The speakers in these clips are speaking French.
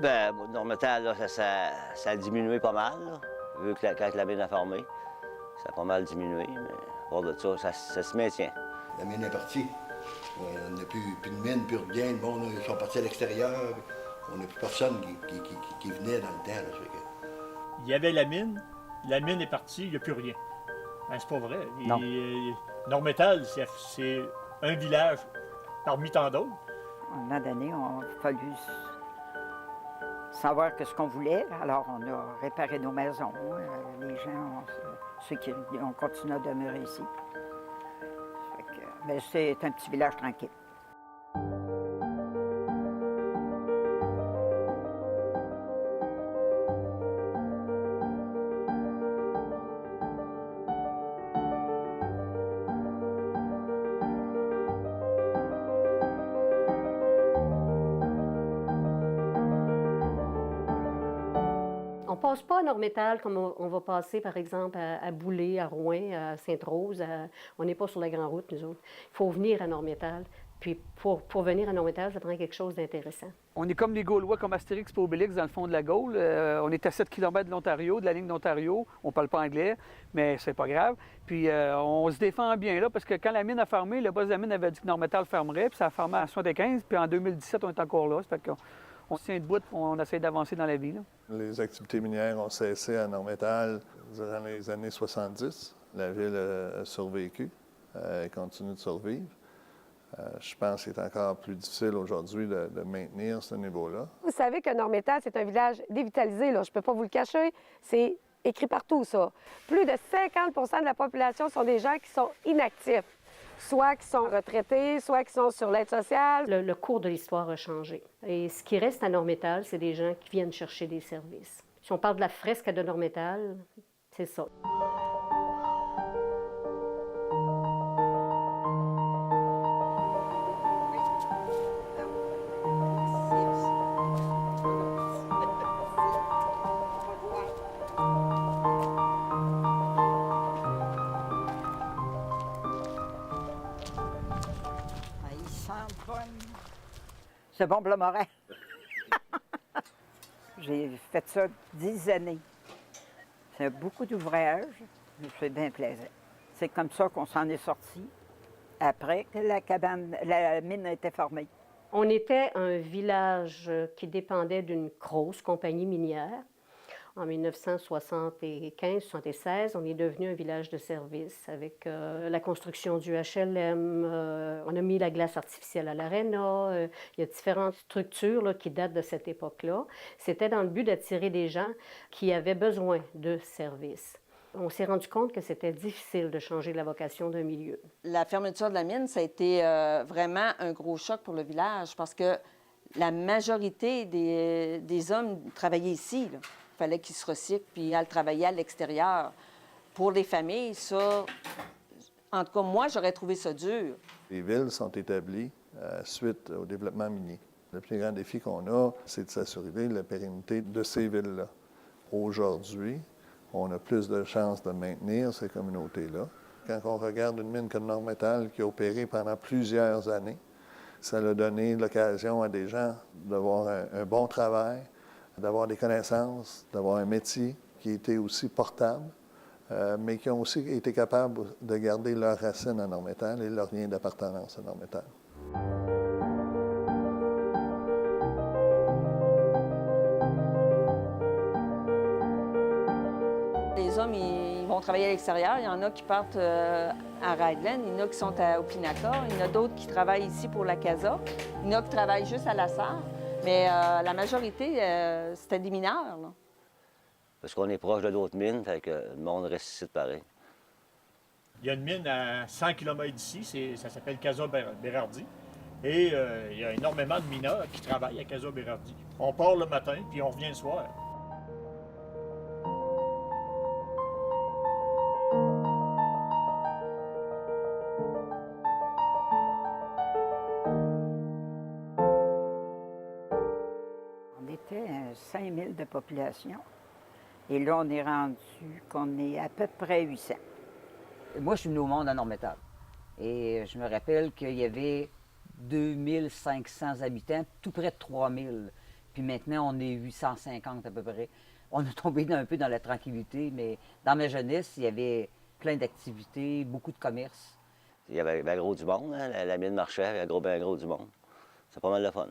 Ben, Normétal, là, ça a diminué pas mal, là, vu que quand la mine a formé. Ça a pas mal diminué, mais hors de ça se maintient. La mine est partie. On n'a plus de mine, plus rien. Le monde, ils sont partis à l'extérieur. On n'a plus personne qui venait dans le temps. Là, Il y avait la mine est partie, il n'y a plus rien. Ben, c'est pas vrai. Non. Normétal, c'est un village parmi tant d'autres. À un moment donné, on a fallu savoir ce qu'on voulait. Alors, on a réparé nos maisons. Les gens, ceux qui ont continué à demeurer ici. Mais c'est un petit village tranquille. On ne passe pas à Normétal comme on va passer, par exemple, à Boulay, à Rouyn, à Sainte-Rose. On n'est pas sur la grande route, nous autres. Il faut venir à Normétal. Puis pour venir à Normétal, ça prend quelque chose d'intéressant. On est comme les Gaulois, comme Astérix et Obélix dans le fond de la Gaule. On est à 7 km de l'Ontario, de la ligne d'Ontario. On ne parle pas anglais, mais c'est pas grave. Puis on se défend bien là, parce que quand la mine a fermé, le boss de la mine avait dit que Normétal fermerait, puis ça a fermé en 75, puis en 2017, on est encore là. Ça fait qu'on se tient debout, on essaie d'avancer dans la vie, là. Les activités minières ont cessé à Normétal durant les années 70. La ville a survécu, elle continue de survivre. Je pense qu'il est encore plus difficile aujourd'hui de maintenir ce niveau-là. Vous savez que Normétal, c'est un village dévitalisé, là. Je ne peux pas vous le cacher. C'est écrit partout, ça. Plus de 50 de la population sont des gens qui sont inactifs, soit qui sont retraités, soit qui sont sur l'aide sociale. Le cours de l'histoire a changé. Et ce qui reste à Normétal, c'est des gens qui viennent chercher des services. Si on parle de la fresque de Normétal, c'est ça. C'est bon, Blomorin. J'ai fait ça 10 années. C'est beaucoup d'ouvrages, mais c'est bien plaisant. C'est comme ça qu'on s'en est sorti après que la mine a été formée. On était un village qui dépendait d'une grosse compagnie minière. En 1975-76, on est devenu un village de service avec la construction du HLM. On a mis la glace artificielle à l'aréna. Il y a différentes structures là, qui datent de cette époque-là. C'était dans le but d'attirer des gens qui avaient besoin de services. On s'est rendu compte que c'était difficile de changer la vocation d'un milieu. La fermeture de la mine, ça a été vraiment un gros choc pour le village parce que la majorité des hommes travaillaient ici, là. Il fallait qu'ils se recyclent puis aller travailler à l'extérieur. Pour les familles, ça, en tout cas, moi, j'aurais trouvé ça dur. Les villes sont établies suite au développement minier. Le plus grand défi qu'on a, c'est de s'assurer de la pérennité de ces villes-là. Aujourd'hui, on a plus de chances de maintenir ces communautés-là. Quand on regarde une mine comme Normétal qui a opéré pendant plusieurs années, ça a donné l'occasion à des gens d'avoir un bon travail, d'avoir des connaissances, d'avoir un métier qui était aussi portable, mais qui ont aussi été capables de garder leurs racines à Normétal et leur lien d'appartenance à Normétal. Les hommes, ils vont travailler à l'extérieur. Il y en a qui partent à Raglan, il y en a qui sont au Pinaka, il y en a d'autres qui travaillent ici pour la Casa, il y en a qui travaillent juste à la Sarre. Mais la majorité, c'était des mineurs, là. Parce qu'on est proche de d'autres mines, fait que le monde reste ici de pareil. Il y a une mine à 100 km d'ici, ça s'appelle Casa Berardi. Et il y a énormément de mineurs qui travaillent à Casa Berardi. On part le matin, puis on revient le soir. On était à 5 000 de population. Et là, on est rendu qu'on est à peu près 800. Moi, je suis venu au monde à Normétal. Et je me rappelle qu'il y avait 2500 habitants, tout près de 3000. Puis maintenant, on est 850 à peu près. On est tombé un peu dans la tranquillité, mais dans ma jeunesse, il y avait plein d'activités, beaucoup de commerces. Il y avait ben gros du monde, hein? La mine marchait, il y avait ben gros du monde. C'est pas mal de fun.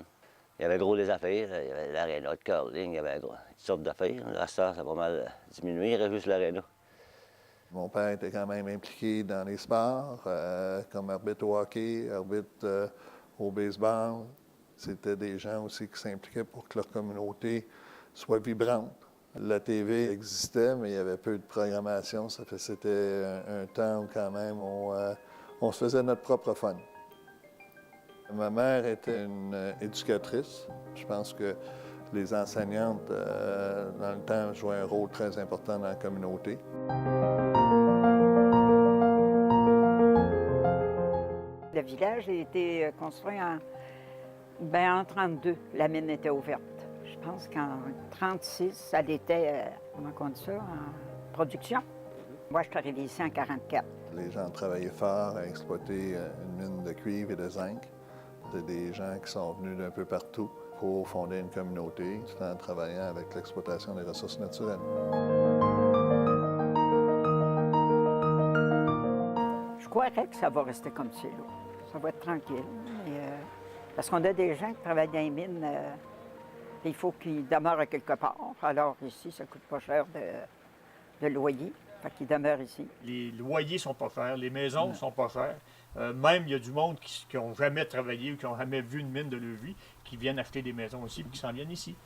Il y avait gros des affaires, il y avait l'aréna de curling, il y avait toutes sortes d'affaires. Là, ça a pas mal diminué, il reste juste l'aréna. Mon père était quand même impliqué dans les sports, comme arbitre au hockey, arbitre au baseball. C'était des gens aussi qui s'impliquaient pour que leur communauté soit vibrante. La TV existait, mais il y avait peu de programmation. C'était un temps où quand même on se faisait notre propre fun. Ma mère était une éducatrice. Je pense que les enseignantes, dans le temps, jouaient un rôle très important dans la communauté. Le village a été construit en 1932. La mine était ouverte. Je pense qu'en 1936, elle était, comment on dit ça, en production. Moi, je suis arrivée ici en 1944. Les gens travaillaient fort à exploiter une mine de cuivre et de zinc. C'était des gens qui sont venus d'un peu partout pour fonder une communauté, tout en travaillant avec l'exploitation des ressources naturelles. Je croirais que ça va rester comme c'est là. Ça va être tranquille. Parce qu'on a des gens qui travaillent dans les mines, il faut qu'ils demeurent quelque part. Alors ici, ça ne coûte pas cher de loyer. Fait qu'ils demeurent ici. Les loyers ne sont pas chers, les maisons ne sont pas chères. Même, il y a du monde qui n'ont jamais travaillé ou qui n'ont jamais vu une mine de leur vie, qui viennent acheter des maisons ici et qui s'en viennent ici.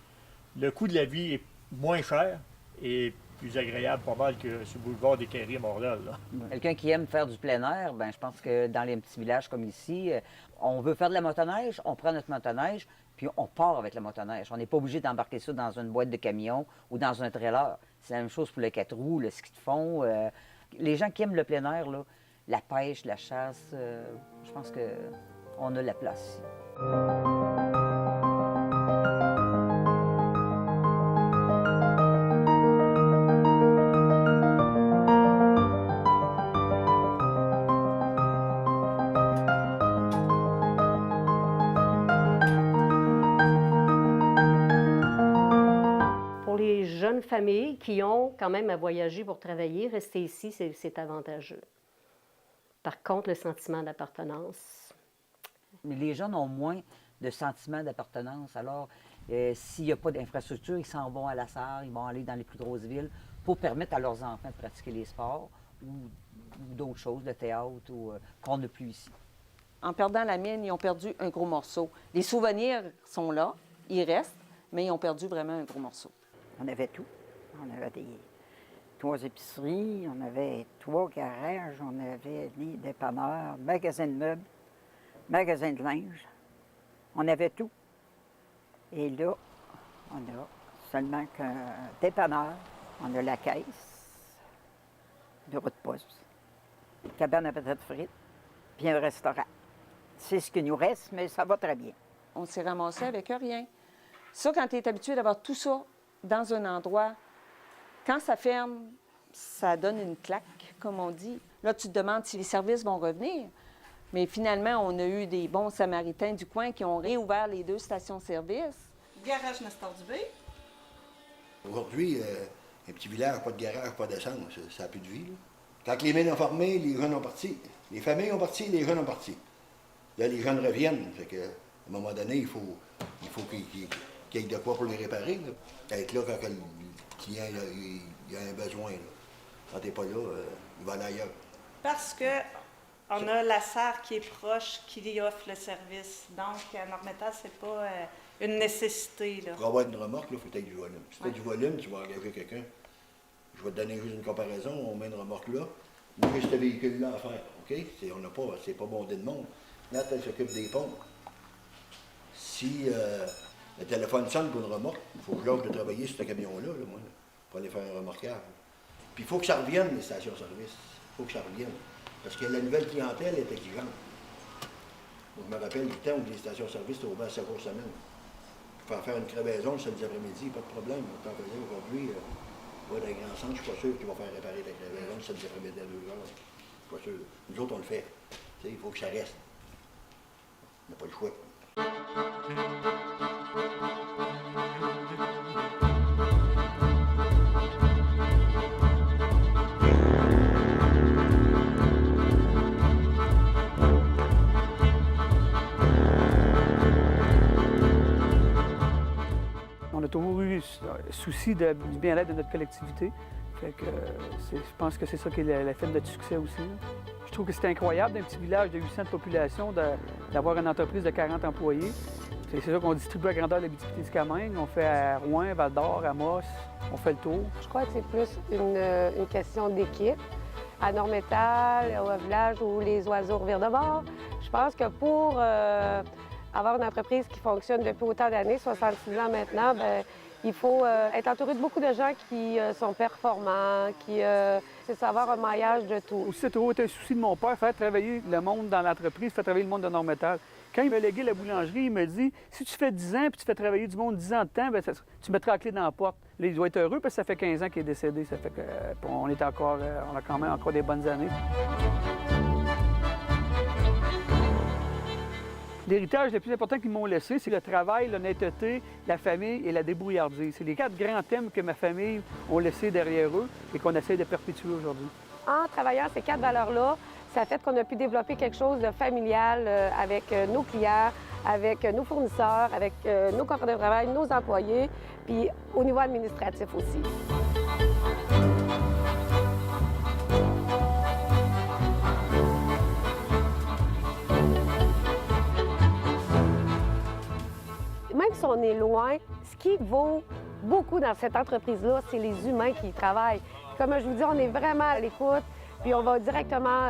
Le coût de la vie est moins cher et plus agréable, pas mal, que sur le boulevard des Quairies à Montréal. Quelqu'un qui aime faire du plein air, bien, je pense que dans les petits villages comme ici, on veut faire de la motoneige, on prend notre motoneige, puis on part avec la motoneige. On n'est pas obligé d'embarquer ça dans une boîte de camion ou dans un trailer. C'est la même chose pour le 4 roues, le ski de fond. Les gens qui aiment le plein air, là, la pêche, la chasse, je pense qu'on a la place ici. Familles qui ont quand même à voyager pour travailler, rester ici, c'est avantageux. Par contre, le sentiment d'appartenance. Mais les jeunes ont moins de sentiment d'appartenance. Alors, s'il n'y a pas d'infrastructure, ils s'en vont à la Sarre, ils vont aller dans les plus grosses villes pour permettre à leurs enfants de pratiquer les sports ou d'autres choses, le théâtre, qu'on n'a plus ici. En perdant la mine, ils ont perdu un gros morceau. Les souvenirs sont là, ils restent, mais ils ont perdu vraiment un gros morceau. On avait tout. On avait 3 épiceries, on avait 3 garages, on avait des dépanneurs, magasins de meubles, magasins de linge. On avait tout. Et là, on a seulement qu'un dépanneur, on a la caisse, bureau de poste, une cabane à patates frites, puis un restaurant. C'est ce qui nous reste, mais ça va très bien. On s'est ramassé avec rien. Ça, quand tu es habitué d'avoir tout ça dans un endroit, quand ça ferme, ça donne une claque, comme on dit. Là, tu te demandes si les services vont revenir. Mais finalement, on a eu des bons Samaritains du coin qui ont réouvert les 2 stations-service. Garage Nestor Dubé. Aujourd'hui, un petit village, pas de garage, pas d'essence, ça n'a plus de vie. Là. Quand les mines ont formé, les jeunes ont parti. Les familles ont parti, les jeunes ont parti. Là, les jeunes reviennent. Fait que, à un moment donné, il faut qu'il y ait de quoi pour les réparer. Là. Être là quand le client il a un besoin. Là. Quand tu n'es pas là, il va aller ailleurs. Parce qu'on a la SAR qui est proche, qui offre le service. Donc, à Normétal, c'est pas une nécessité. Là. Pour avoir une remorque, il faut que tu aies du volume. Si tu as du volume, tu vas engager quelqu'un. Je vais te donner juste une comparaison. On met une remorque là. Moi, j'ai ce véhicule-là à faire. OK? C'est pas bondé de monde. Là, elle s'occupe des pompes. Si le téléphone sonne pour une remorque, il faut que j'offre de travailler sur ce camion-là, là, moi, pour aller faire un remorquage. Puis il faut que ça revienne, les stations-service. Il faut que ça revienne. Parce que la nouvelle clientèle est exigeante. Donc, je me rappelle du temps où les stations-service étaient ouvertes 7 jours semaine. Pour faire une crevaison le samedi après-midi, pas de problème. On t'en faisait aujourd'hui, dans les grands centres, je suis pas sûr que tu vas faire réparer ta crevaison le samedi après-midi à 2 heures. Je suis pas sûr. Nous autres, on le fait. Il faut que ça reste. On n'a pas le choix. toujours eu souci du bien-être de notre collectivité. Fait que, je pense que c'est ça qui est la fait de notre succès aussi. Je trouve que c'est incroyable d'un petit village de 800 de population d'avoir une entreprise de 40 employés. C'est ça qu'on distribue à grandeur de l'Abitibi-Témiscamingue. On fait à Rouyn, Val-d'Or, Amos, on fait le tour. Je crois que c'est plus une question d'équipe. À Nord-Métal, au village où les oiseaux revirent de bord, je pense que pour avoir une entreprise qui fonctionne depuis autant d'années, 66 ans maintenant, bien, il faut être entouré de beaucoup de gens qui sont performants, c'est savoir un maillage de tout. Aussi, c'est toujours été un souci de mon père, faire travailler le monde dans l'entreprise, faire travailler le monde de Nord-Métal. Quand il m'a légué la boulangerie, il me dit « Si tu fais 10 ans puis tu fais travailler du monde 10 ans de temps, bien, tu mettras la clé dans la porte. » Là, il doit être heureux parce que ça fait 15 ans qu'il est décédé. Ça fait que, on a quand même encore des bonnes années. L'héritage le plus important qu'ils m'ont laissé, c'est le travail, l'honnêteté, la famille et la débrouillardise. C'est les 4 grands thèmes que ma famille ont laissés derrière eux et qu'on essaie de perpétuer aujourd'hui. En travaillant ces 4 valeurs-là, ça fait qu'on a pu développer quelque chose de familial avec nos clients, avec nos fournisseurs, avec nos confrères de travail, nos employés, puis au niveau administratif aussi. Même si on est loin, ce qui vaut beaucoup dans cette entreprise-là, c'est les humains qui y travaillent. Comme je vous dis, on est vraiment à l'écoute. Puis on va directement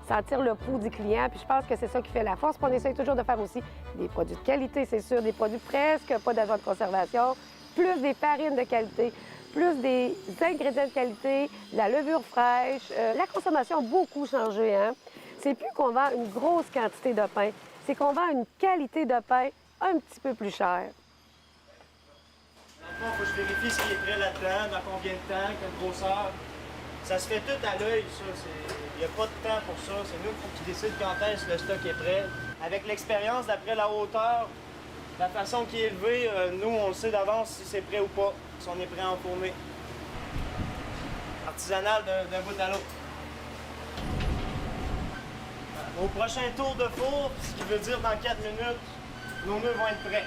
sentir le pouls du client. Puis je pense que c'est ça qui fait la force. Puis on essaie toujours de faire aussi des produits de qualité, c'est sûr, des produits presque pas d'agents de conservation, plus des farines de qualité, plus des ingrédients de qualité, de la levure fraîche. La consommation a beaucoup changé, hein? C'est plus qu'on vend une grosse quantité de pain, c'est qu'on vend une qualité de pain un petit peu plus chère. Dans le fond, il faut que je vérifie ce qui est prêt là-dedans, dans combien de temps, quelle grosseur. Ça se fait tout à l'œil, ça. Il n'y a pas de temps pour ça. C'est nous qui décident quand est-ce que le stock est prêt. Avec l'expérience, d'après la hauteur, la façon qui est élevée, nous, on le sait d'avance si c'est prêt ou pas, si on est prêt à enfourner. Artisanal d'un bout à l'autre. Au prochain tour de four, ce qui veut dire dans 4 minutes, nos nœuds vont être prêts.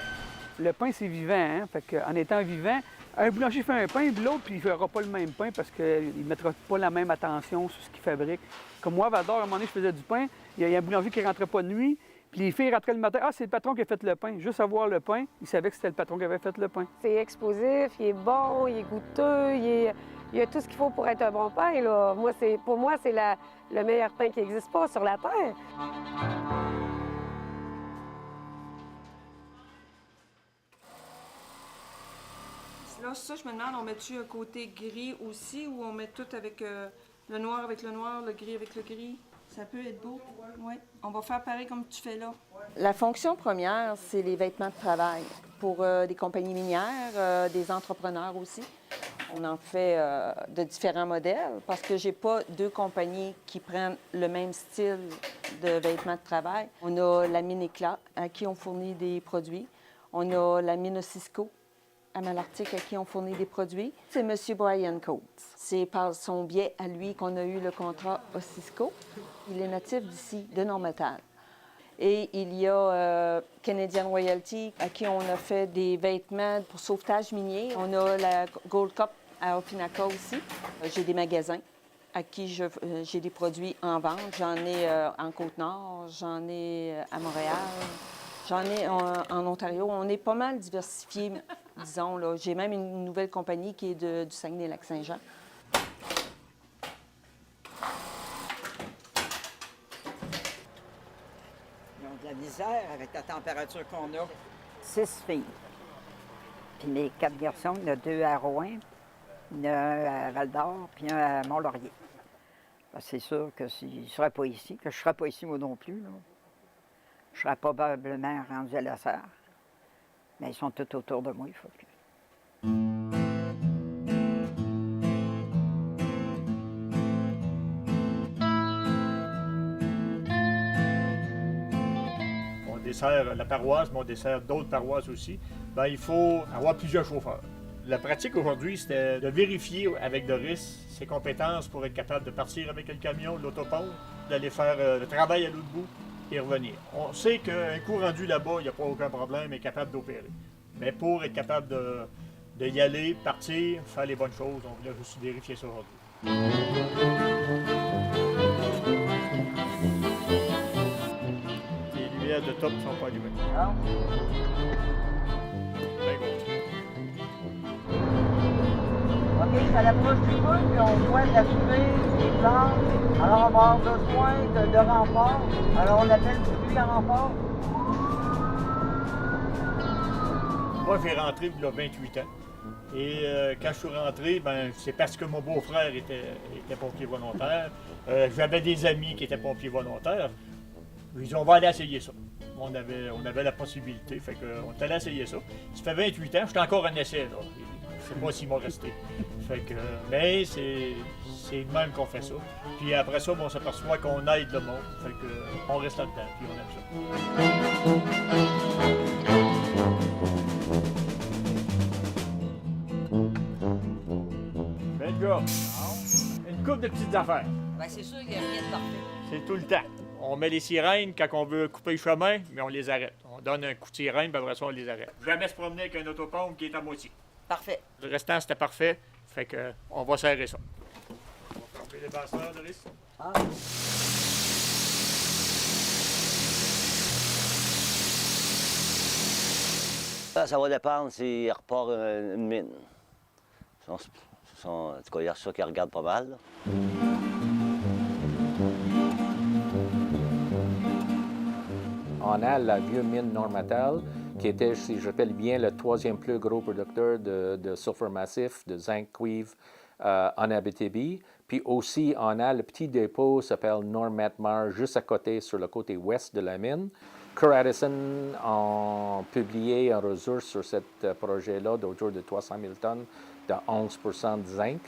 Le pain, c'est vivant, hein? Fait qu'en étant vivant, un boulanger fait un pain, puis l'autre, puis il ne fera pas le même pain parce qu'il ne mettra pas la même attention sur ce qu'il fabrique. Comme moi, à Val-d'Or, à un moment donné, je faisais du pain. Il y a un boulanger qui ne rentrait pas de nuit, puis les filles rentraient le matin. Ah, c'est le patron qui a fait le pain. Juste à voir le pain, il savait que c'était le patron qui avait fait le pain. C'est explosif, il est bon, il est goûteux, il y a tout ce qu'il faut pour être un bon pain, là. Pour moi, c'est le meilleur pain qui n'existe pas sur la terre. Là, ça, je me demande, on met-tu un côté gris aussi ou on met tout avec le noir avec le noir, le gris avec le gris? Ça peut être beau. Oui. On va faire pareil comme tu fais là. La fonction première, c'est les vêtements de travail pour des compagnies minières, des entrepreneurs aussi. On en fait de différents modèles parce que j'ai pas 2 compagnies qui prennent le même style de vêtements de travail. On a la mine Éclat à qui on fournit des produits. On a la mine Cisco à Malartic à qui on fournit des produits. C'est M. Brian Coates. C'est par son biais à lui qu'on a eu le contrat au Cisco. Il est natif d'ici, de Nord-Métal. Et il y a Canadian Royalty à qui on a fait des vêtements pour sauvetage minier. On a la Gold Cup à Opinaca aussi. J'ai des magasins à qui j'ai des produits en vente. J'en ai en Côte-Nord, j'en ai à Montréal, j'en ai en Ontario. On est pas mal diversifiés, disons. Là. J'ai même une nouvelle compagnie qui est du Saguenay-Lac-Saint-Jean. Ils ont de la misère avec la température qu'on a. 6 filles. Puis mes 4 garçons, il y en a 2 à Rouyn, il y en a un à Val-d'Or, puis un à Mont-Laurier. C'est sûr que s'ils ne seraient pas ici, que je ne serais pas ici moi non plus, là, je serais probablement rendu à la serre. Mais ils sont tous autour de moi, il faut que... On dessert la paroisse, mais on dessert d'autres paroisses aussi. Bien, il faut avoir plusieurs chauffeurs. La pratique aujourd'hui, c'était de vérifier avec Doris ses compétences pour être capable de partir avec le camion, l'autopompe, d'aller faire le travail à l'autre bout et revenir. On sait qu'un coup rendu là-bas, il n'y a pas aucun problème, il est capable d'opérer. Mais pour être capable de y aller, partir, faire les bonnes choses, on voulait juste vérifier ça aujourd'hui. Les lumières de top ne sont pas allumées. Non? Ben gros. OK, ça l'approche du bout, puis on voit de la fumée, des plantes. Alors, on va avoir besoin de renfort. Alors, on appelle tout de suite un renfort. Moi, j'ai rentré il y a 28 ans. Et quand je suis rentré, ben, c'est parce que mon beau-frère était pompier volontaire. J'avais des amis qui étaient pompiers volontaires. Ils ont dit, on va aller essayer ça. On avait la possibilité, fait qu'on est allé essayer ça. Ça fait 28 ans, j'étais encore un essai, là. Je sais pas s'il m'a resté. Fait que, mais c'est de même qu'on fait ça. Puis après ça, on s'aperçoit qu'on aide le monde. Fait que, on reste là-dedans, puis on aime ça. Bel job. Une couple de petites affaires. Bien, c'est sûr qu'il n'y a rien de parfait. C'est tout le temps. On met les sirènes quand on veut couper le chemin, mais on les arrête. On donne un coup de sirène, puis après ça, on les arrête. Jamais se promener avec un autopompe qui est à moitié. Parfait. Le restant, c'était parfait. Fait que, on va serrer ça. On va fermer les basseurs, Doris. Ah. Ça va dépendre s'il repart une mine. En tout cas, il y a ça qui regarde pas mal, là. On a la vieille mine Normatal, qui était, si je rappelle bien, le troisième plus gros producteur de sulfure massif, de zinc cuivre en Abitibi. Puis aussi, on a le petit dépôt qui s'appelle Normatmar, juste à côté, sur le côté ouest de la mine. Kerr Addison a publié un ressource sur ce projet-là d'autour de 300 000 tonnes de 11 de zinc.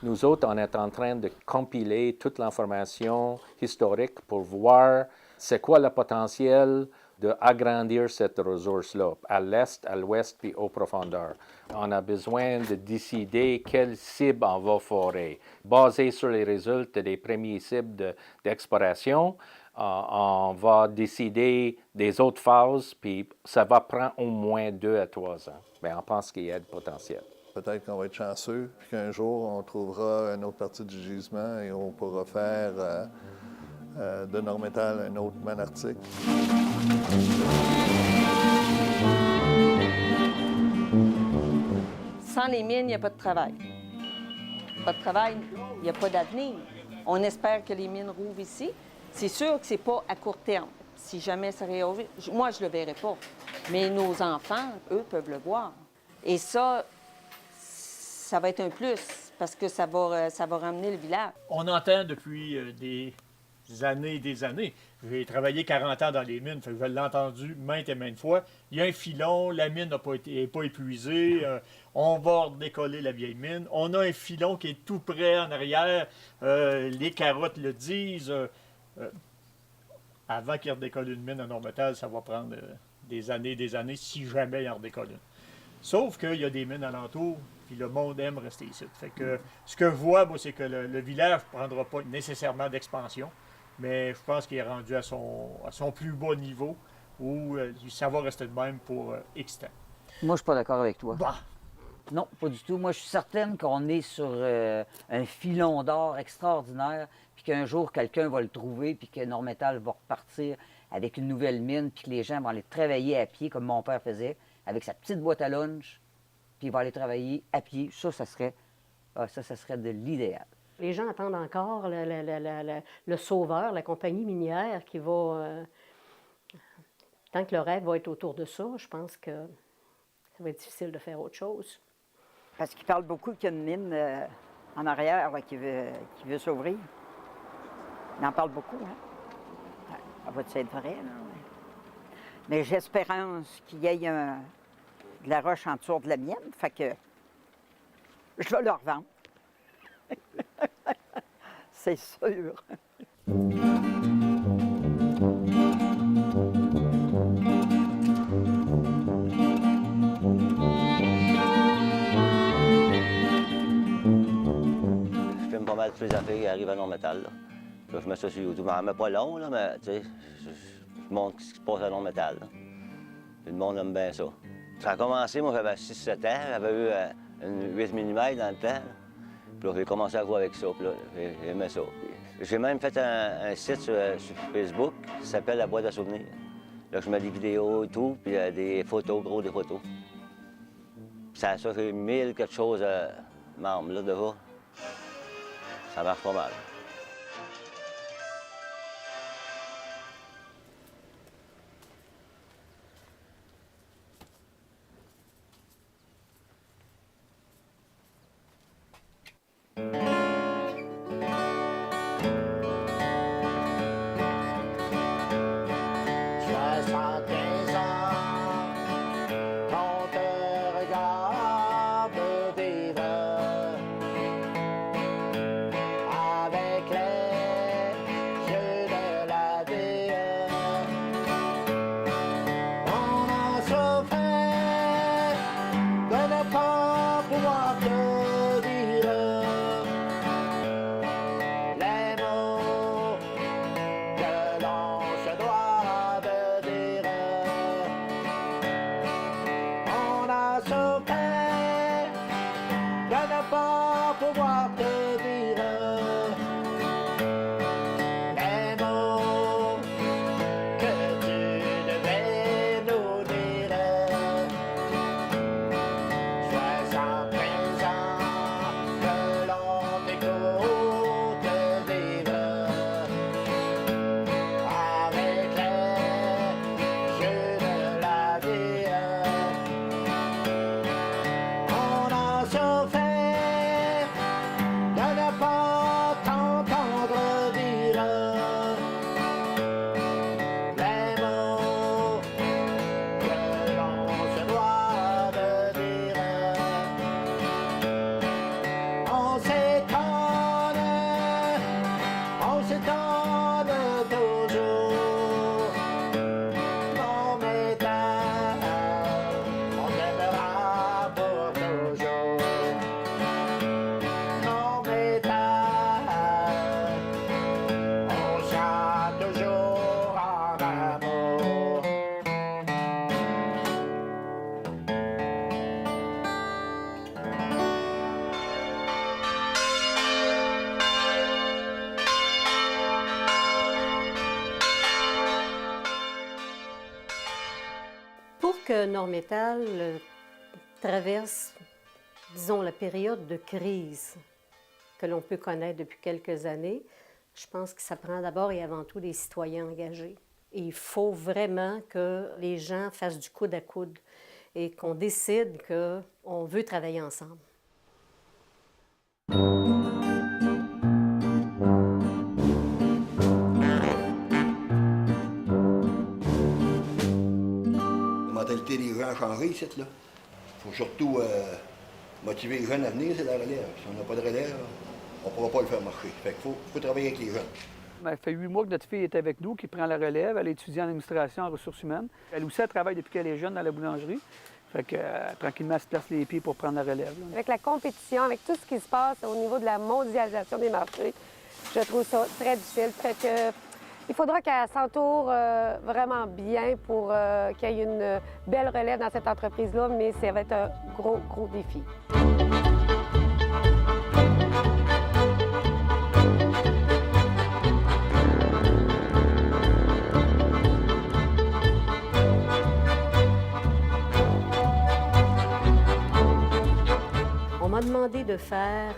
Nous autres, on est en train de compiler toute l'information historique pour voir c'est quoi le potentiel d'agrandir cette ressource-là, à l'est, à l'ouest, puis aux profondeurs. On a besoin de décider quelle cible on va forer. Basé sur les résultats des premiers cibles d'exploration, on va décider des autres phases, puis ça va prendre au moins 2 à 3 ans. Bien, on pense qu'il y a du potentiel. Peut-être qu'on va être chanceux, puis qu'un jour, on trouvera une autre partie du gisement et on pourra faire de Normétal un autre mine arctique. Sans les mines, il n'y a pas de travail. Pas de travail, il n'y a pas d'avenir. On espère que les mines rouvrent ici. C'est sûr que ce n'est pas à court terme. Si jamais ça réouvre, moi, je ne le verrai pas. Mais nos enfants, eux, peuvent le voir. Et ça va être un plus, parce que ça va ramener le village. On entend depuis des années et des années. J'ai travaillé 40 ans dans les mines, fait que je l'ai entendu maintes et maintes fois. Il y a un filon, la mine n'est pas épuisée, on va redécoller la vieille mine. On a un filon qui est tout près en arrière, les carottes le disent. Avant qu'il redécolle une mine en Normétal, ça va prendre des années, si jamais il en redécolle une. Sauf qu'il y a des mines alentours, puis le monde aime rester ici. Fait que ce que je vois, moi, c'est que le village ne prendra pas nécessairement d'expansion, mais je pense qu'il est rendu à son plus bas niveau, où ça va rester de même pour X temps. Moi, je suis pas d'accord avec toi. Bah. Non, pas du tout. Moi, je suis certaine qu'on est sur un filon d'or extraordinaire, puis qu'un jour, quelqu'un va le trouver, puis que Normétal va repartir avec une nouvelle mine, puis que les gens vont aller travailler à pied, comme mon père faisait, avec sa petite boîte à lunch, puis il va aller travailler à pied. Ça serait de l'idéal. Les gens attendent encore le sauveur, la compagnie minière qui va... tant que le rêve va être autour de ça, je pense que ça va être difficile de faire autre chose. Parce qu'il parle beaucoup qu'il y a une mine en arrière là, qui veut s'ouvrir. Il en parle beaucoup, hein? Ça va être vrai, là? Mais j'espérance qu'il y ait de la roche en dessous de la mienne, fait que je vais le revendre. C'est sûr. Je filme pas mal toutes les affaires qui arrivent à Normétal, là. Là, je mets ça sur YouTube. Mais pas long, là, mais tu sais, je montre ce qui se passe à Normétal, là. Puis le monde aime bien ça. Ça a commencé, moi, j'avais 6-7 ans. J'avais eu une 8 mm dans le temps. Puis là, j'ai commencé à jouer avec ça. Puis là, j'aimais ça. J'ai même fait un site sur Facebook qui s'appelle La Boîte à souvenirs. Là, je mets des vidéos et tout, puis des photos, gros des photos. Ça fait 1000 quelque chose membres, là, déjà. Ça marche pas mal. Que Nord-Métal traverse, disons, la période de crise que l'on peut connaître depuis quelques années, je pense que ça prend d'abord et avant tout des citoyens engagés. Et il faut vraiment que les gens fassent du coude à coude et qu'on décide qu'on veut travailler ensemble. La mentalité des gens a changé ici, là. Il faut surtout motiver les jeunes à venir, c'est la relève. Si on n'a pas de relève, on ne pourra pas le faire marcher. Fait qu'il faut travailler avec les jeunes. Ça fait 8 mois que notre fille est avec nous, qui prend la relève. Elle étudie en administration en ressources humaines. Elle aussi, elle travaille depuis qu'elle est jeune dans la boulangerie. Fait que tranquillement, elle se place les pieds pour prendre la relève. Là. Avec la compétition, avec tout ce qui se passe au niveau de la mondialisation des marchés, je trouve ça très difficile. Fait que il faudra qu'elle s'entoure vraiment bien pour qu'il y ait une belle relève dans cette entreprise-là, mais ça va être un gros, gros défi. On m'a demandé de faire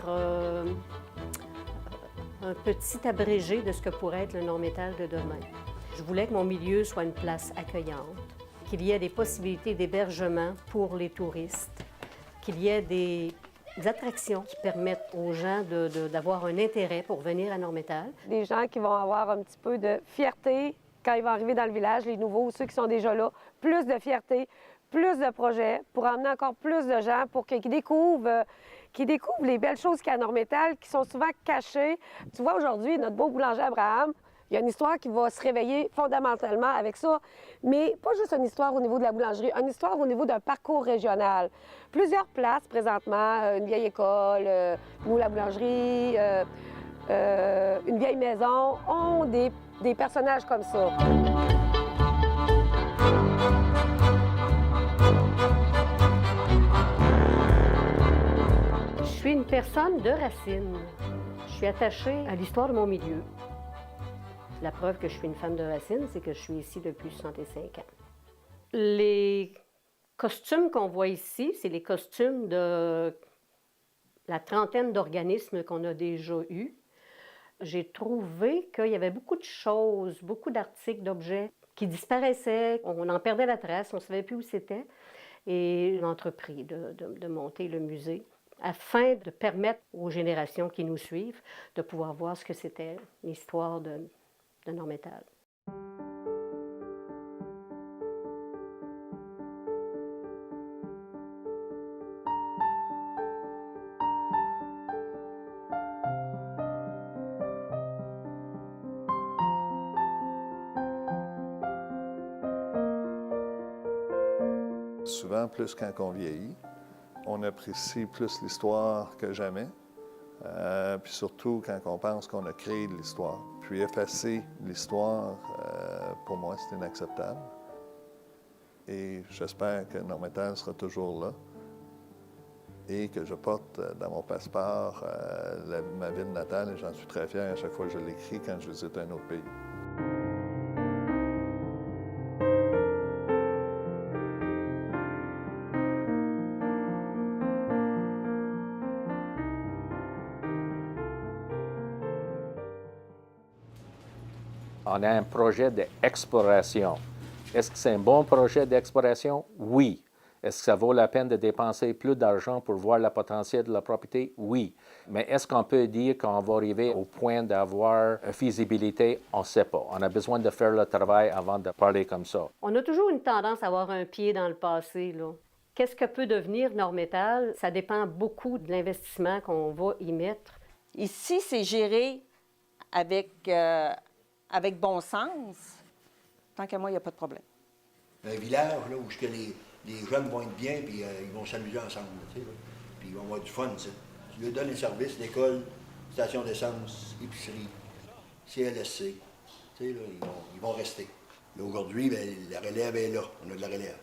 un petit abrégé de ce que pourrait être le Nord-Métal de demain. Je voulais que mon milieu soit une place accueillante, qu'il y ait des possibilités d'hébergement pour les touristes, qu'il y ait des attractions qui permettent aux gens d'avoir un intérêt pour venir à Nord-Métal. Des gens qui vont avoir un petit peu de fierté quand ils vont arriver dans le village, les nouveaux, ceux qui sont déjà là, plus de fierté, plus de projets pour emmener encore plus de gens pour qu'ils découvrent les belles choses qu'il y a à Nord-Métal qui sont souvent cachées. Tu vois, aujourd'hui, notre beau boulanger Abraham, il y a une histoire qui va se réveiller fondamentalement avec ça, mais pas juste une histoire au niveau de la boulangerie, une histoire au niveau d'un parcours régional. Plusieurs places présentement, une vieille école, ou la boulangerie, une vieille maison, ont des personnages comme ça. personne de racine. Je suis attachée à l'histoire de mon milieu. La preuve que je suis une femme de racine, c'est que je suis ici depuis 65 ans. Les costumes qu'on voit ici, c'est les costumes de la trentaine d'organismes qu'on a déjà eus. J'ai trouvé qu'il y avait beaucoup de choses, beaucoup d'articles, d'objets qui disparaissaient. On en perdait la trace, on ne savait plus où c'était. Et j'ai entrepris de monter le musée afin de permettre aux générations qui nous suivent de pouvoir voir ce que c'était l'histoire de Normétal. Souvent, plus quand on vieillit, on apprécie plus l'histoire que jamais. Puis surtout quand on pense qu'on a créé de l'histoire. Puis effacer l'histoire, pour moi, c'est inacceptable. Et j'espère que Normétal sera toujours là et que je porte dans mon passeport ma ville natale, et j'en suis très fier à chaque fois que je l'écris quand je visite un autre pays. On a un projet d'exploration. Est-ce que c'est un bon projet d'exploration? Oui. Est-ce que ça vaut la peine de dépenser plus d'argent pour voir le potentiel de la propriété? Oui. Mais est-ce qu'on peut dire qu'on va arriver au point d'avoir une feasibilité? On ne sait pas. On a besoin de faire le travail avant de parler comme ça. On a toujours une tendance à avoir un pied dans le passé, là. Qu'est-ce que peut devenir Normétal? Ça dépend beaucoup de l'investissement qu'on va y mettre. Ici, c'est géré avec bon sens. Tant qu'à moi, il n'y a pas de problème. Un village là, où les jeunes vont être bien, puis ils vont s'amuser ensemble, tu sais, là. Puis ils vont avoir du fun, tu sais. Tu leur donnes les services, l'école, station d'essence, épicerie, CLSC, tu sais, là, ils vont rester. Là, aujourd'hui, bien, la relève est là, on a de la relève.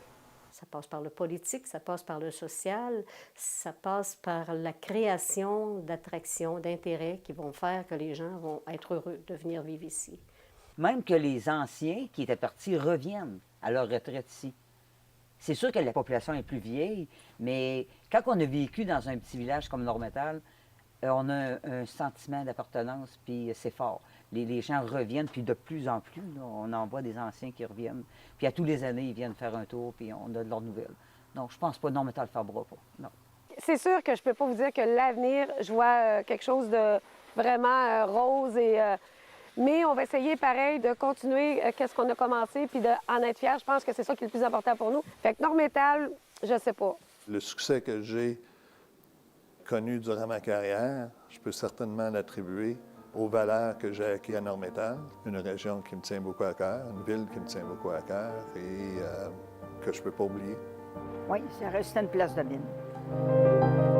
Ça passe par le politique, ça passe par le social, ça passe par la création d'attractions, d'intérêts qui vont faire que les gens vont être heureux de venir vivre ici. Même que les anciens qui étaient partis reviennent à leur retraite ici. C'est sûr que la population est plus vieille, mais quand on a vécu dans un petit village comme Normétal, on a un sentiment d'appartenance, puis c'est fort. Les gens reviennent, puis de plus en plus, là, on en voit des anciens qui reviennent. Puis à tous les années, ils viennent faire un tour, puis on a de leurs nouvelles. Donc, je pense pas Normétal ne fera pas. Non. C'est sûr que je peux pas vous dire que l'avenir, je vois quelque chose de vraiment rose mais on va essayer, pareil, de continuer qu'est-ce qu'on a commencé puis d'en être fiers. Je pense que c'est ça qui est le plus important pour nous. Fait que Normétal, je sais pas. Le succès que j'ai connu durant ma carrière, je peux certainement l'attribuer aux valeurs que j'ai acquises à Normétal, une région qui me tient beaucoup à cœur, une ville qui me tient beaucoup à cœur et que je ne peux pas oublier. Oui, ça reste une place de mine.